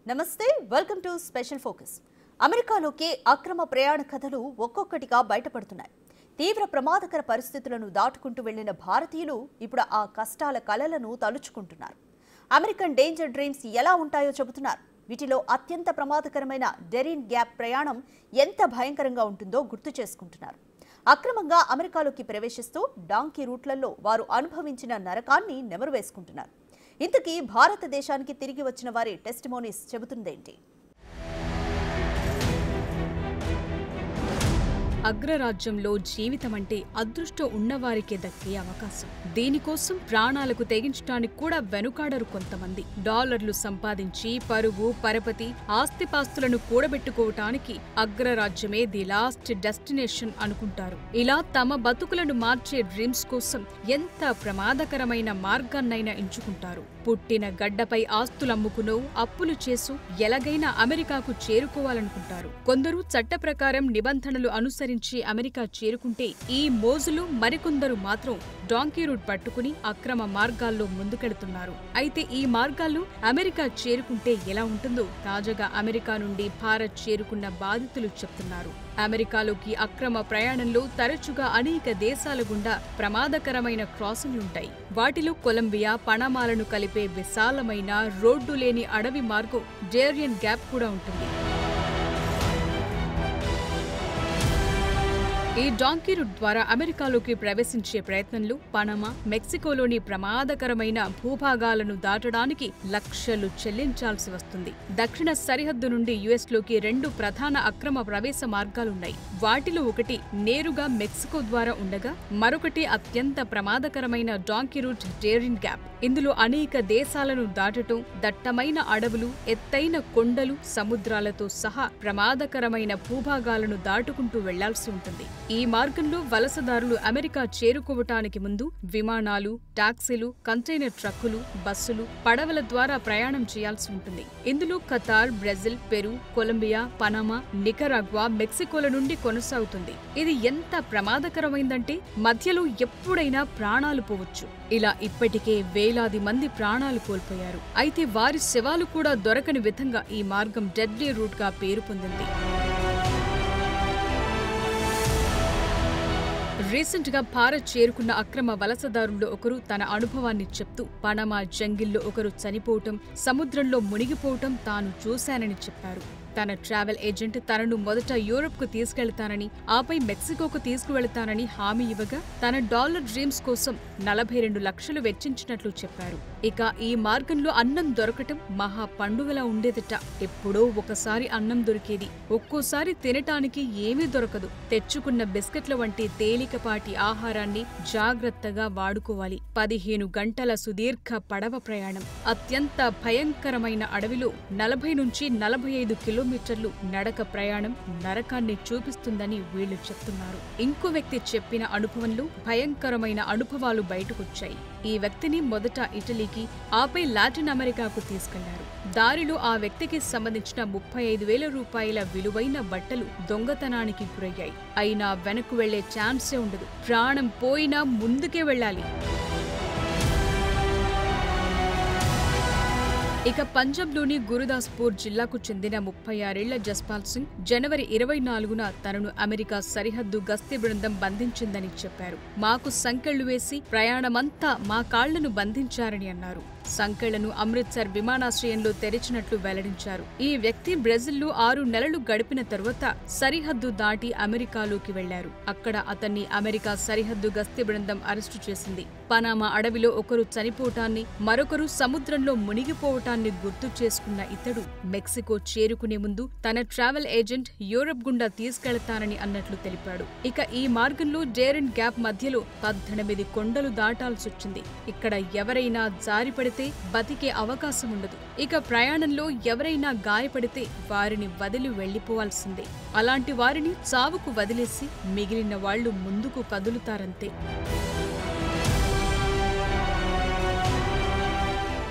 నమస్తే welcome to special focus. అమెరికాలోకి అక్రమ ప్రయాణ కథలు ఒక్కొక్కటిగా బయటపడుతున్నాయి. తీవ్ర ప్రమాదకర పరిస్థితులను దాటుకుంటూ వెళ్లిన భారతీయులు ఇప్పుడు ఆ కష్టాల కలలను తలుచుకుంటున్నారు. అమెరికన్ డేంజర్ డ్రీమ్స్ ఎలా ఉంటాయో చెబుతున్నారు. వీటిలో అత్యంత ప్రమాదకరమైన డెరిన్ గ్యాప్ ప్రయాణం ఎంత భయంకరంగా ఉంటుందో గుర్తు చేసుకుంటున్నారు. అక్రమంగా అమెరికాలోకి ప్రవేశిస్తూ డాంకీ రూట్లలో వారు అనుభవించిన నరకాన్ని నెమరు వేసుకుంటున్నారు. ఇంతకీ భారతదేశానికి తిరిగి వచ్చిన వారి టెస్టిమోనీస్ చెబుతుందేంటి? అగ్రరాజ్యంలో జీవితం అంటే అదృష్టం ఉన్నవారికే దక్కే అవకాశం. దీనికోసం ప్రాణాలకు తెగించడానికి కూడా వెనుకాడరు కొంతమంది. డాలర్లు సంపాదించి పరువు పరపతి ఆస్తిపాస్తులను కూడబెట్టుకోవటానికి అగ్రరాజ్యమే ది లాస్ట్ డెస్టినేషన్ అనుకుంటారు. ఇలా తమ బతుకులను మార్చే డ్రీమ్స్ కోసం ఎంత ప్రమాదకరమైన మార్గాన్నైనా ఎంచుకుంటారు. పుట్టిన గడ్డపై ఆస్తులమ్ముకునో అప్పులు చేసు ఎలాగైనా అమెరికాకు చేరుకోవాలనుకుంటారు. కొందరు చట్ట ప్రకారం నిబంధనలు అనుసరించి అమెరికా చేరుకుంటే ఈ మోజులు, మరికొందరు మాత్రం డాంకీ రూట్ పట్టుకుని అక్రమ మార్గాల్లో ముందుకెడుతున్నారు. అయితే ఈ మార్గాల్లో అమెరికా చేరుకుంటే ఎలా ఉంటుందో తాజాగా అమెరికా నుండి భారత్ చేరుకున్న బాధితులు చెప్తున్నారు. అమెరికాలోకి అక్రమ ప్రయాణంలో తరచుగా అనేక దేశాల గుండా ప్రమాదకరమైన క్రాసింగ్లుంటాయి. వాటిలో కొలంబియా, పనామాలను కలిపే విశాలమైన రోడ్డు లేని అడవి మార్గం డేరియన్ గ్యాప్ కూడా ఉంటుంది. ఈ డాంకీ రూట్ ద్వారా అమెరికాలోకి ప్రవేశించే ప్రయత్నంలో పనామా, మెక్సికోలోని ప్రమాదకరమైన భూభాగాలను దాటడానికి లక్షలు చెల్లించాల్సి వస్తుంది. దక్షిణ సరిహద్దు నుండి యుఎస్లోకి 2 ప్రధాన అక్రమ ప్రవేశ మార్గాలున్నాయి. వాటిలో ఒకటి నేరుగా మెక్సికో ద్వారా ఉండగా మరొకటి అత్యంత ప్రమాదకరమైన డాంకీ రూట్ డేరియన్ గ్యాప్. ఇందులో అనేక దేశాలను దాటటం, దట్టమైన అడవులు, ఎత్తైన కొండలు, సముద్రాలతో సహా ప్రమాదకరమైన భూభాగాలను దాటుకుంటూ వెళ్లాల్సి ఉంటుంది. ఈ మార్గంలో వలసదారులు అమెరికా చేరుకోవటానికి ముందు విమానాలు, టాక్సీలు, కంటైనర్ ట్రక్కులు, బస్సులు, పడవల ద్వారా ప్రయాణం చేయాల్సి ఉంటుంది. ఇందులో Qatar, Brazil, Peru, Colombia, Panama, Nicaragua, మెక్సికోల నుండి కొనసాగుతుంది. ఇది ఎంత ప్రమాదకరమైందంటే మధ్యలో ఎప్పుడైనా ప్రాణాలు పోవచ్చు. ఇలా ఇప్పటికే వేలాది మంది ప్రాణాలు కోల్పోయారు. అయితే వారి శవాలు కూడా దొరకని విధంగా ఈ మార్గం డెడ్లీ రూట్ గా పేరు పొందింది. రీసెంట్ గా భారత్ చేరుకున్న అక్రమ వలసదారుల్లో ఒకరు తన అనుభవాన్ని చెప్తూ పనామా జంగిల్లో ఒకరు చనిపోవటం, సముద్రంలో మునిగిపోవటం తాను చూశానని చెప్పారు. తన ట్రావెల్ ఏజెంట్ తనను మొదట యూరప్కు తీసుకెళ్తానని, ఆపై మెక్సికోకు తీసుకువెళతానని హామీ ఇవ్వగా తన డాలర్ డ్రీమ్స్ కోసం 42 లక్షలు వెచ్చించినట్లు చెప్పారు. ఇక ఈ మార్గంలో అన్నం దొరకటం మహా పండుగలా ఉండేదట. ఎప్పుడో ఒకసారి అన్నం దొరికేది. ఒక్కోసారి తినటానికి ఏమీ దొరకదు. తెచ్చుకున్న బిస్కెట్ల వంటి తేలికపాటి ఆహారాన్ని జాగ్రత్తగా వాడుకోవాలి. 15 గంటల సుదీర్ఘ పడవ ప్రయాణం, అత్యంత భయంకరమైన అడవిలో 40 నుంచి 45 కిలోమీటర్లు నడక ప్రయాణం నరకాన్ని చూపిస్తుందని వీళ్లు చెప్తున్నారు. ఇంకో వ్యక్తి చెప్పిన అనుభవంలో భయంకరమైన అనుభవాలు బయటకొచ్చాయి. ఈ వ్యక్తిని మొదట ఇటలీకి, ఆపై లాటిన్ అమెరికాకు తీసుకెళ్లారు. దారిలో ఆ వ్యక్తికి సంబంధించిన 35,000 రూపాయల విలువైన బట్టలు దొంగతనానికి గురయ్యాయి. అయినా వెనక్కు వెళ్లే ఛాన్సే ఉండదు. ప్రాణం పోయినా ముందుకే వెళ్లాలి. ఇక పంజాబ్లోని గురుదాస్పూర్ జిల్లాకు చెందిన 36 ఏళ్ల జస్పాల్ సింగ్ జనవరి 24న తనను అమెరికా సరిహద్దు గస్తీ బృందం బంధించిందని చెప్పారు. మాకు సంకెళ్లు వేసి ప్రయాణమంతా మా కాళ్లను బంధించారని అన్నారు. సంకెళ్లను అమృత్సర్ విమానాశ్రయంలో తెరిచినట్లు వెల్లడించారు. ఈ వ్యక్తి బ్రెజిల్లో 6 నెలలు గడిపిన తరువాత సరిహద్దు దాటి అమెరికాలోకి వెళ్లారు. అక్కడ అతన్ని అమెరికా సరిహద్దు గస్తీ బృందం అరెస్టు చేసింది. పనామా అడవిలో ఒకరు చనిపోవటాన్ని, మరొకరు సముద్రంలో మునిగిపోవటాన్ని గుర్తు చేసుకున్న ఇతడు మెక్సికో చేరుకునే ముందు తన ట్రావెల్ ఏజెంట్ యూరప్ గుండా తీసుకెళ్తానని అన్నట్లు తెలిపాడు. ఇక ఈ మార్గంలో డేరియన్ గ్యాప్ మధ్యలో 18 కొండలు దాటాల్సొచ్చింది. ఇక్కడ ఎవరైనా జారిపడితే బతికే అవకాశం ఉండదు. ఇక ప్రయాణంలో ఎవరైనా గాయపడితే వారిని వదిలి వెళ్లిపోవాల్సిందే. అలాంటి వారిని చావుకు వదిలేసి మిగిలిన వాళ్లు ముందుకు కదులుతారంతే.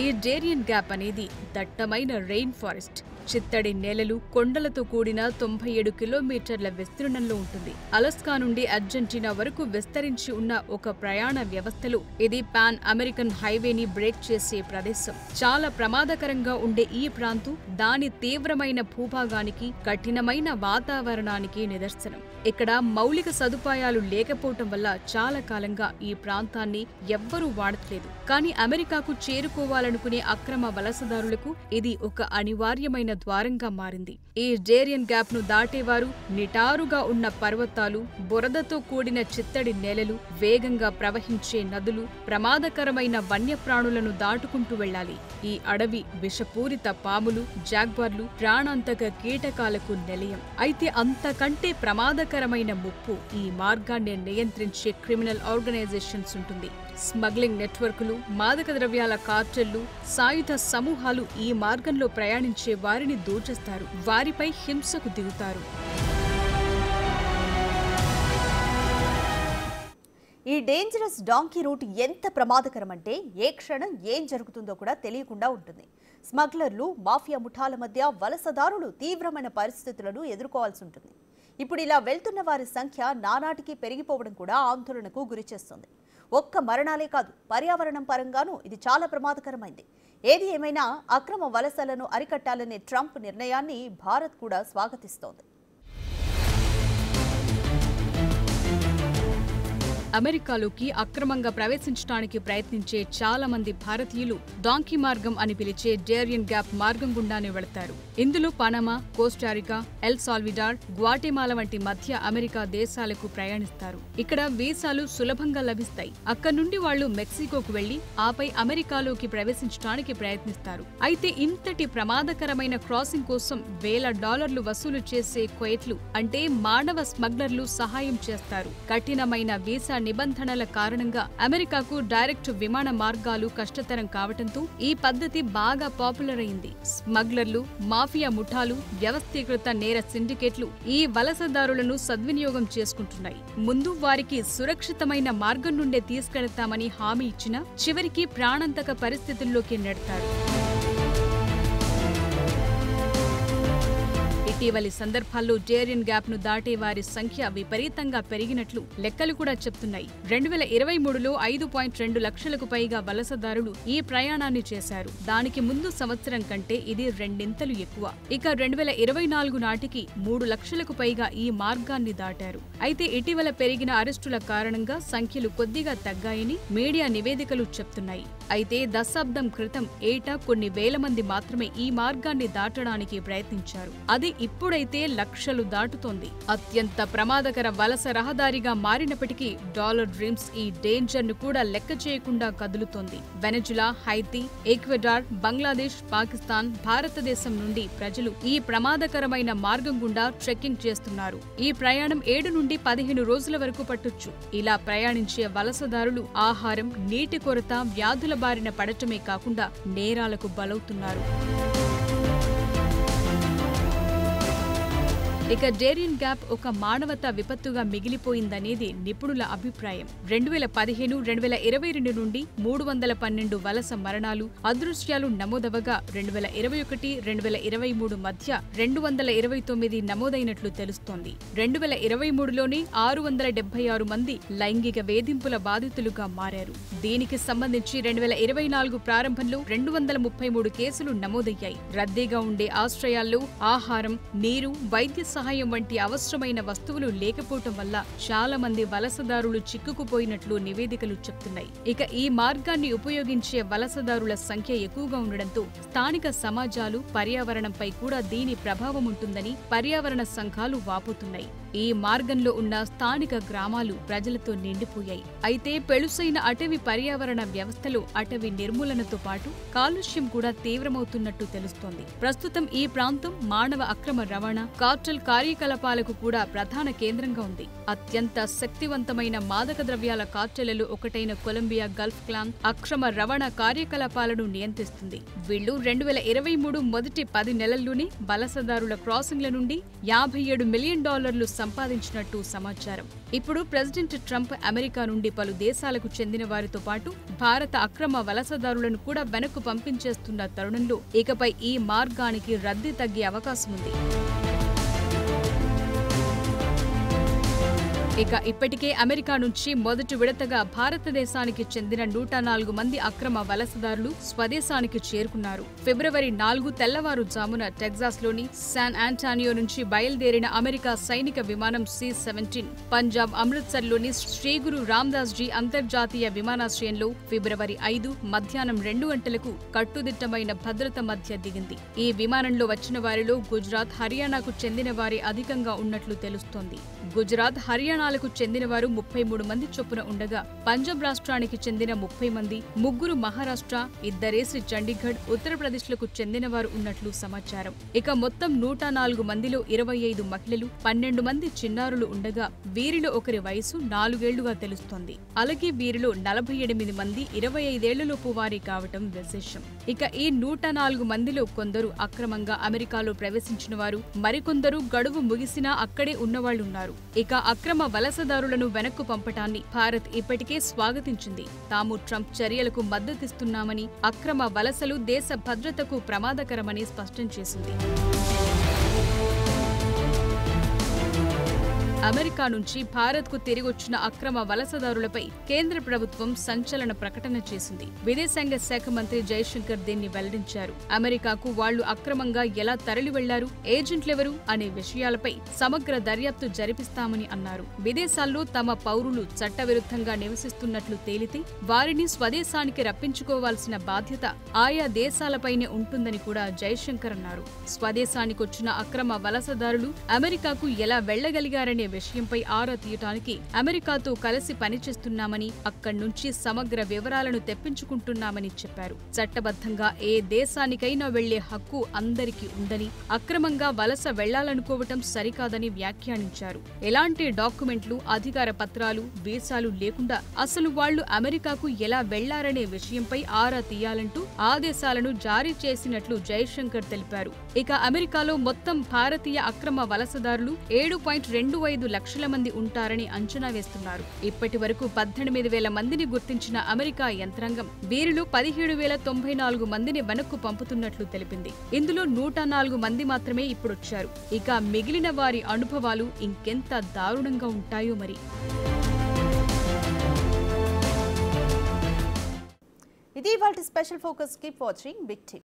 ఈ డేరియన్ గ్యాప్ అనేది దట్టమైన రెయిన్ ఫారెస్ట్. చిత్తడి నేలలు, కొండలతో కూడిన 97 కిలోమీటర్ల విస్తీర్ణంలో ఉంటుంది. అలస్కా నుండి అర్జెంటీనా వరకు విస్తరించి ఉన్న ఒక ప్రయాణ వ్యవస్థలో ఇది పాన్ అమెరికన్ హైవేని బ్రేక్ చేసే ప్రదేశం. చాలా ప్రమాదకరంగా ఉండే ఈ ప్రాంతం దాని తీవ్రమైన భూభాగానికి, కఠినమైన వాతావరణానికి నిదర్శనం. ఇక్కడ మౌలిక సదుపాయాలు లేకపోవటం వల్ల చాలా కాలంగా ఈ ప్రాంతాన్ని ఎవ్వరూ వాడట్లేదు. కానీ అమెరికాకు చేరుకోవాలనుకునే అక్రమ వలసదారులకు ఇది ఒక అనివార్యమైన ద్వారంగా మారింది. ఈ డేరియన్ గ్యాప్ ను దాటేవారు నిటారుగా ఉన్న పర్వతాలు, బురదతో కూడిన చిత్తడి నేలలు, వేగంగా ప్రవహించే నదులు, ప్రమాదకరమైన వన్యప్రాణులను దాటుకుంటూ వెళ్లాలి. ఈ అడవి విషపూరిత పాములు, జాగ్వార్లు, ప్రాణాంతక కీటకాలకు నిలయం. అయితే అంతకంటే ప్రమాదకరమైన ముప్పు ఈ మార్గాన్ని నియంత్రించే క్రిమినల్ ఆర్గనైజేషన్స్ ఉంటుంది. స్మగ్లింగ్ నెట్వర్కులు, మాదక ద్రవ్యాల కార్టెళ్లు, సాయుధ సమూహాలు ఈ మార్గంలో ప్రయాణించే వారిని దోచేస్తారు, వారిపై హింసకు దిగుతారు. ఈ డేంజరస్ డాంకీ రూట్ ఎంత ప్రమాదకరమంటే ఏ క్షణం ఏం జరుగుతుందో కూడా తెలియకుండా ఉంటుంది. స్మగ్లర్లు, మాఫియా ముఠాల మధ్య వలసదారులు తీవ్రమైన పరిస్థితులను ఎదుర్కోవాల్సి ఉంటుంది. ఇప్పుడు ఇలా వెళ్తున్న వారి సంఖ్య నానాటికి పెరిగిపోవడం కూడా ఆందోళనకు గురిచేస్తుంది. ఒక్క మరణాలే కాదు, పర్యావరణం పరంగానూ ఇది చాలా ప్రమాదకరమైంది. ఏది ఏమైనా అక్రమ వలసలను అరికట్టాలనే ట్రంప్ నిర్ణయాన్ని భారత్ కూడా స్వాగతిస్తోంది. అమెరికాలోకి అక్రమంగా ప్రవేశించడానికి ప్రయత్నించే చాలా మంది భారతీయులు డాంకీ మార్గం అని పిలిచే డేరియన్ గ్యాప్ మార్గం గుండానే వెళతారు. ఇందులో Panama, Costa Rica, L Salvador, Guatemala వంటి మధ్య అమెరికా దేశాలకు ప్రయాణిస్తారు. ఇక్కడ వీసాలు సులభంగా లభిస్తాయి. అక్కడి నుండి వాళ్లు మెక్సికోకు వెళ్లి ఆపై అమెరికాలోకి ప్రవేశించడానికి ప్రయత్నిస్తారు. అయితే ఇంతటి ప్రమాదకరమైన క్రాసింగ్ కోసం $1,000 వసూలు చేసే క్వైట్లు అంటే మానవ స్మగ్లర్లు సహాయం చేస్తారు. కఠినమైన వీసా నిబంధనల కారణంగా అమెరికాకు డైరెక్ట్ విమాన మార్గాలు కష్టతరం కావటంతో ఈ పద్ధతి బాగా పాపులర్ అయింది. స్మగ్లర్లు, మాఫియా ముఠాలు, వ్యవస్థీకృత నేర సిండికేట్లు ఈ వలసదారులను సద్వినియోగం చేసుకుంటున్నాయి. ముందు వారికి సురక్షితమైన మార్గం నుండే తీసుకెళ్తామని హామీ ఇచ్చినా చివరికి ప్రాణాంతక పరిస్థితుల్లోకి నెడతారు. ఇటీవలి సందర్భాల్లో డేరియన్ గ్యాప్ ను దాటే వారి సంఖ్య విపరీతంగా పెరిగినట్లు లెక్కలు కూడా చెప్తున్నాయి. 2023లో 5.2 లక్షలకు పైగా వలసదారులు ఈ ప్రయాణాన్ని చేశారు. దానికి ముందు సంవత్సరం కంటే ఇది రెండింతలు ఎక్కువ. ఇక 2024 నాటికి 3 లక్షలకు పైగా ఈ మార్గాన్ని దాటారు. అయితే ఇటీవల పెరిగిన అరెస్టుల కారణంగా సంఖ్యలు కొద్దిగా తగ్గాయని మీడియా నివేదికలు చెప్తున్నాయి. అయితే దశాబ్దం క్రితం ఏటా కొన్ని వేల మంది మాత్రమే ఈ మార్గాన్ని దాటడానికి ప్రయత్నించారు. అది ఇప్పుడైతే లక్షలు దాటుతోంది. అత్యంత ప్రమాదకర వలస రహదారిగా మారినప్పటికీ డాలర్ డ్రీమ్స్ ఈ డేంజర్ ను కూడా లెక్క చేయకుండా కదులుతోంది. వెనజులా, హైతీ, ఈక్వెడార్, బంగ్లాదేశ్, పాకిస్తాన్, భారతదేశం నుండి ప్రజలు ఈ ప్రమాదకరమైన మార్గం గుండా ట్రెక్కింగ్ చేస్తున్నారు. ఈ ప్రయాణం 7 నుండి 15 రోజుల వరకు పట్టొచ్చు. ఇలా ప్రయాణించే వలసదారులు ఆహారం, నీటి కొరత, వ్యాధుల బారిన పడటమే కాకుండా నేరాలకు బలవుతున్నారు. ఇక డేరియన్ గ్యాప్ ఒక మానవతా విపత్తుగా మిగిలిపోయిందనేది నిపుణుల అభిప్రాయం. 2015-2022 నుండి 312 వలస మరణాలు, అదృశ్యాలు నమోదవగా 2021-2023 మధ్య 229 నమోదైనట్లు తెలుస్తోంది. 2023లోనే 676 మంది లైంగిక వేధింపుల బాధితులుగా మారారు. దీనికి సంబంధించి 2024 ప్రారంభంలో 233 కేసులు నమోదయ్యాయి. రద్దీగా ఉండే ఆశ్రయాల్లో ఆహారం, నీరు, వైద్య సహాయం వంటి అవసరమైన వస్తువులు లేకపోవటం వల్ల చాలా మంది వలసదారులు చిక్కుకుపోయినట్లు నివేదికలు చెప్తున్నాయి. ఇక ఈ మార్గాన్ని ఉపయోగించే వలసదారుల సంఖ్య ఎక్కువగా ఉండడంతో స్థానిక సమాజాలు, పర్యావరణంపై కూడా దీని ప్రభావం ఉంటుందని పర్యావరణ సంఘాలు వాపోతున్నాయి. ఈ మార్గంలో ఉన్న స్థానిక గ్రామాలు ప్రజలతో నిండిపోయాయి. అయితే పెళుసైన అటవీ పర్యావరణ వ్యవస్థలో అటవీ నిర్మూలనతో పాటు కాలుష్యం కూడా తీవ్రమవుతున్నట్టు తెలుస్తోంది. ప్రస్తుతం ఈ ప్రాంతం మానవ అక్రమ రవాణా, కార్టెల్ కార్యకలాపాలకు కూడా ప్రధాన కేంద్రంగా ఉంది. అత్యంత శక్తివంతమైన మాదక ద్రవ్యాల కార్టెళ్లలో ఒకటైన కొలంబియా గల్ఫ్ క్లాన్ అక్రమ రవాణా కార్యకలాపాలను నియంత్రిస్తుంది. వీళ్లు 2023 మొదటి 10 నెలల్లోనే వలసదారుల క్రాసింగ్ల నుండి $57 మిలియన్ సంపాదించినట్టు సమాచారం. ఇప్పుడు ప్రెసిడెంట్ ట్రంప్ అమెరికా నుండి పలు దేశాలకు చెందిన వారితో పాటు భారత అక్రమ వలసదారులను కూడా వెనక్కు పంపించేస్తున్న తరుణంలో ఇకపై ఈ మార్గానికి రద్దీ తగ్గే అవకాశం ఉంది. ఇక ఇప్పటికే అమెరికా నుంచి మొదటి విడతగా భారతదేశానికి చెందిన 104 మంది అక్రమ వలసదారులు స్వదేశానికి చేరుకున్నారు. ఫిబ్రవరి 4 తెల్లవారుజామున టెక్సాస్లోని శాన్ ఆంటోనియో నుంచి బయలుదేరిన అమెరికా సైనిక విమానం C-17 పంజాబ్ అమృత్సర్లోని శ్రీ గురు రామదాస్ జీ అంతర్జాతీయ విమానాశ్రయంలో ఫిబ్రవరి 5 మధ్యాహ్నం 2 గంటలకు కట్టుదిట్టమైన భద్రత మధ్య దిగింది. ఈ విమానంలో వచ్చిన వారిలో గుజరాత్, హర్యానాకు చెందిన వారే అధికంగా ఉన్నట్లు తెలుస్తోంది. గుజరాత్, హర్యానాలకు చెందిన వారు 33 మంది చొప్పున ఉండగా పంజాబ్ రాష్ట్రానికి చెందిన 30 మంది, 3 మహారాష్ట్ర, 2 చండీగఢ్, ఉత్తరప్రదేశ్లకు చెందిన వారు ఉన్నట్లు సమాచారం. ఇక మొత్తం 104 మందిలో 25 మహిళలు, 12 మంది చిన్నారులు ఉండగా వీరిలో ఒకరి వయసు 4 ఏళ్లుగా తెలుస్తోంది. అలాగే వీరిలో 48 మంది 25 ఏళ్లలోపు వారి కావటం విశేషం. ఇక ఈ 104 మందిలో కొందరు అక్రమంగా అమెరికాలో ప్రవేశించిన వారు, మరికొందరు గడువు ముగిసినా అక్కడే ఉన్నవాళ్లున్నారు. ఇక అక్రమ వలసదారులను వెనక్కు పంపటాన్ని భారత్ ఇప్పటికే స్వాగతించింది. తాము ట్రంప్ చర్యలకు మద్దతిస్తున్నామని, అక్రమ వలసలు దేశ భద్రతకు ప్రమాదకరమని స్పష్టం చేసింది. అమెరికా నుంచి భారత్కు తిరిగొచ్చిన అక్రమ వలసదారులపై కేంద్ర ప్రభుత్వం సంచలన ప్రకటన చేసింది. విదేశాంగ శాఖ మంత్రి జయశంకర్ దీన్ని వెల్లడించారు. అమెరికాకు వాళ్లు అక్రమంగా ఎలా తరలి వెళ్లారు, ఏజెంట్లెవరు అనే విషయాలపై సమగ్ర దర్యాప్తు జరిపిస్తామని అన్నారు. విదేశాల్లో తమ పౌరులు చట్టవిరుద్ధంగా నివసిస్తున్నట్లు తేలితే వారిని స్వదేశానికి రప్పించుకోవాల్సిన బాధ్యత ఆయా దేశాలపైనే ఉంటుందని కూడా జయశంకర్ అన్నారు. స్వదేశానికొచ్చిన అక్రమ వలసదారులు అమెరికాకు ఎలా వెళ్లగలిగారనే విషయంపై ఆరా తీయటానికి అమెరికాతో కలిసి పనిచేస్తున్నామని, అక్కడి నుంచి సమగ్ర వివరాలను తెప్పించుకుంటున్నామని చెప్పారు. చట్టబద్ధంగా ఏ దేశానికైనా వెళ్లే హక్కు అందరికీ ఉందని, అక్రమంగా వలస వెళ్లాలనుకోవటం సరికాదని వ్యాఖ్యానించారు. ఎలాంటి డాక్యుమెంట్లు, అధికార పత్రాలు, వీసాలు లేకుండా అసలు వాళ్లు అమెరికాకు ఎలా వెళ్లారనే విషయంపై ఆరా తీయాలంటూ ఆదేశాలను జారీ చేసినట్లు జయశంకర్ తెలిపారు. ఇక అమెరికాలో మొత్తం భారతీయ అక్రమ వలసదారులు 7.25 లక్షల మంది ఉంటారని అంచనా వేస్తున్నారు. ఇప్పటి వరకు 18,000 మందిని గుర్తించిన అమెరికా యంత్రాంగం వీరిలో 17,094 మందిని వెనక్కు పంపుతున్నట్లు తెలిపింది. ఇందులో 104 మంది మాత్రమే ఇప్పుడొచ్చారు. ఇక మిగిలిన వారి అనుభవాలు ఇంకెంత దారుణంగా ఉంటాయో మరి. ఇది ఇవాల్టి special focus. Keep watching Big TV.